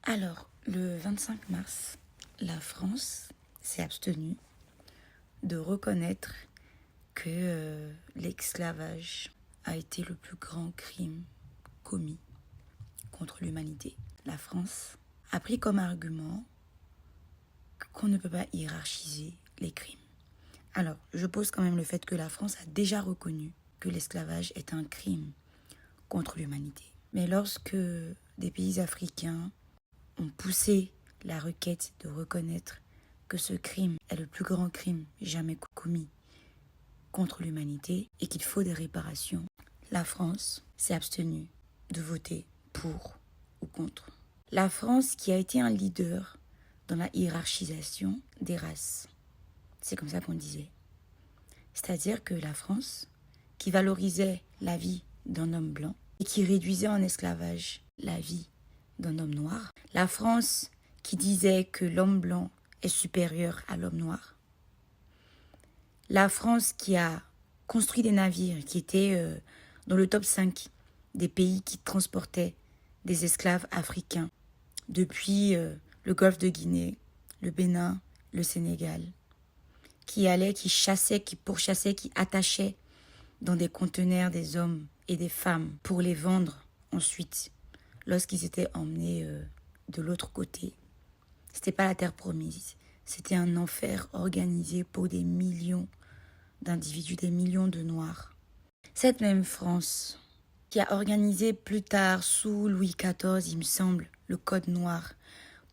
Alors, le 25 mars, la France s'est abstenue de reconnaître que l'esclavage a été le plus grand crime commis contre l'humanité. La France a pris comme argument qu'on ne peut pas hiérarchiser les crimes. Alors, je pose quand même le fait que la France a déjà reconnu que l'esclavage est un crime contre l'humanité. Mais lorsque des pays africains ont poussé la requête de reconnaître que ce crime est le plus grand crime jamais commis contre l'humanité et qu'il faut des réparations, la France s'est abstenue de voter pour ou contre. La France qui a été un leader dans la hiérarchisation des races. C'est comme ça qu'on disait. C'est-à-dire que la France qui valorisait la vie d'un homme blanc et qui réduisait en esclavage la vie d'un homme noir. La France qui disait que l'homme blanc est supérieur à l'homme noir. La France qui a construit des navires qui étaient dans le top 5 des pays qui transportaient des esclaves africains depuis le golfe de Guinée, le Bénin, le Sénégal, qui allaient, qui chassaient, qui pourchassaient, qui attachaient dans des conteneurs des hommes et des femmes pour les vendre ensuite lorsqu'ils étaient emmenés de l'autre côté. C'était pas la terre promise, c'était un enfer organisé pour des millions d'individus, des millions de Noirs. Cette même France qui a organisé plus tard, sous Louis XIV, il me semble, le Code noir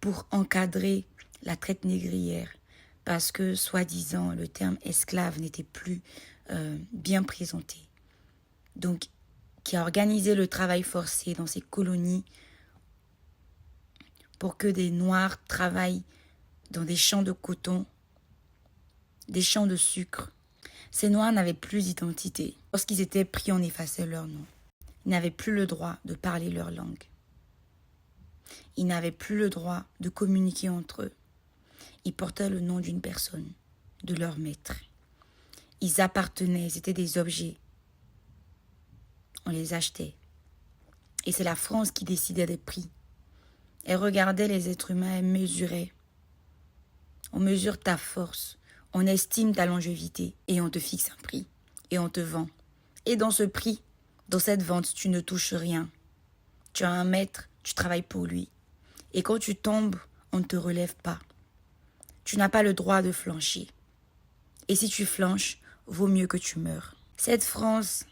pour encadrer la traite négrière, parce que, soi-disant, le terme esclave n'était plus bien présenté. Donc, qui a organisé le travail forcé dans ces colonies pour que des Noirs travaillent dans des champs de coton, des champs de sucre. Ces Noirs n'avaient plus d'identité. Lorsqu'ils étaient pris, on effaçait leur nom. Ils n'avaient plus le droit de parler leur langue. Ils n'avaient plus le droit de communiquer entre eux. Ils portaient le nom d'une personne, de leur maître. Ils appartenaient, ils étaient des objets. On les achetait. Et c'est la France qui décidait des prix. Elle regardait les êtres humains, elle mesurait. On mesure ta force, on estime ta longévité et on te fixe un prix. Et on te vend. Et dans ce prix, dans cette vente, tu ne touches rien. Tu as un maître, tu travailles pour lui. Et quand tu tombes, on ne te relève pas. Tu n'as pas le droit de flancher. Et si tu flanches, vaut mieux que tu meurs. Cette France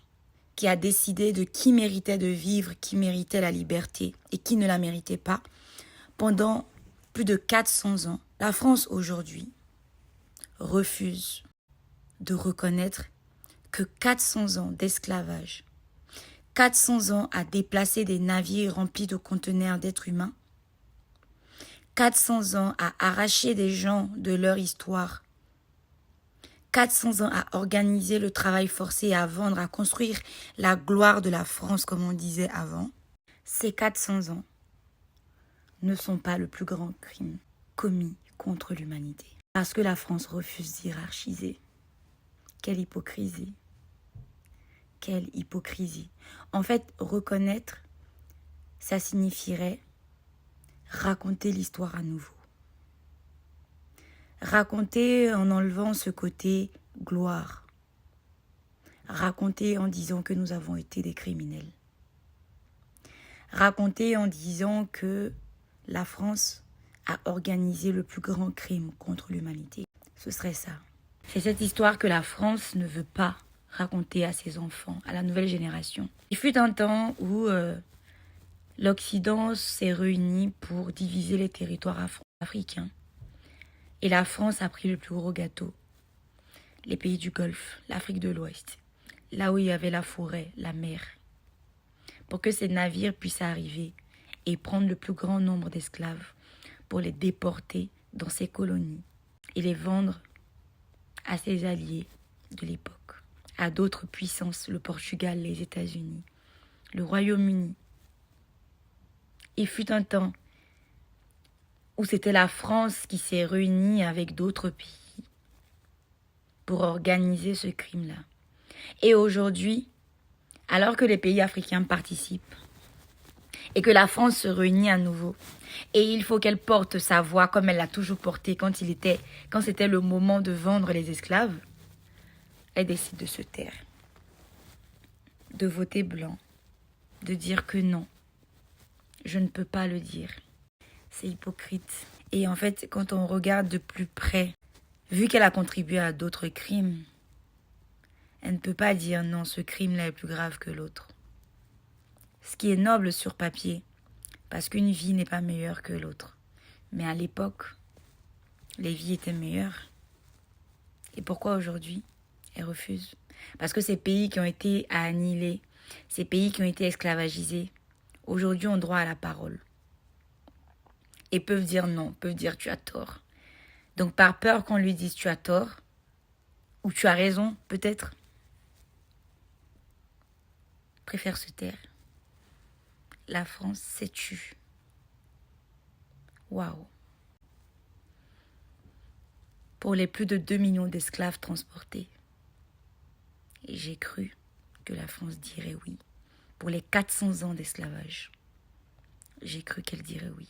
qui a décidé de qui méritait de vivre, qui méritait la liberté et qui ne la méritait pas, pendant plus de 400 ans, la France aujourd'hui refuse de reconnaître que 400 ans d'esclavage, 400 ans à déplacer des navires remplis de conteneurs d'êtres humains, 400 ans à arracher des gens de leur histoire, 400 ans à organiser le travail forcé, à vendre, à construire la gloire de la France, comme on disait avant. Ces 400 ans ne sont pas le plus grand crime commis contre l'humanité. Parce que la France refuse d'hiérarchiser. Quelle hypocrisie. Quelle hypocrisie. En fait, reconnaître, ça signifierait raconter l'histoire à nouveau. Raconter en enlevant ce côté gloire. Raconter en disant que nous avons été des criminels. Raconter en disant que la France a organisé le plus grand crime contre l'humanité. Ce serait ça. C'est cette histoire que la France ne veut pas raconter à ses enfants, à la nouvelle génération. Il fut un temps où l'Occident s'est réuni pour diviser les territoires africains. Et la France a pris le plus gros gâteau. Les pays du Golfe, l'Afrique de l'Ouest, là où il y avait la forêt, la mer, pour que ces navires puissent arriver et prendre le plus grand nombre d'esclaves pour les déporter dans ces colonies et les vendre à ses alliés de l'époque, à d'autres puissances, le Portugal, les États-Unis, le Royaume-Uni. Il fut un temps où c'était la France qui s'est réunie avec d'autres pays pour organiser ce crime-là. Et aujourd'hui, alors que les pays africains participent, et que la France se réunit à nouveau. Et il faut qu'elle porte sa voix comme elle l'a toujours portée quand c'était le moment de vendre les esclaves. Elle décide de se taire, de voter blanc, de dire que non, je ne peux pas le dire. C'est hypocrite. Et en fait, quand on regarde de plus près, vu qu'elle a contribué à d'autres crimes, elle ne peut pas dire non, ce crime-là est plus grave que l'autre. Ce qui est noble sur papier, parce qu'une vie n'est pas meilleure que l'autre. Mais à l'époque, les vies étaient meilleures. Et pourquoi aujourd'hui, elle refuse? Parce que ces pays qui ont été annihilés, ces pays qui ont été esclavagisés, aujourd'hui ont droit à la parole. Et peuvent dire non, peuvent dire tu as tort. Donc par peur qu'on lui dise tu as tort, ou tu as raison, peut-être, préfère se taire. La France s'est tue. Waouh. Pour les plus de 2 millions d'esclaves transportés. Et j'ai cru que la France dirait oui. Pour les 400 ans d'esclavage, j'ai cru qu'elle dirait oui.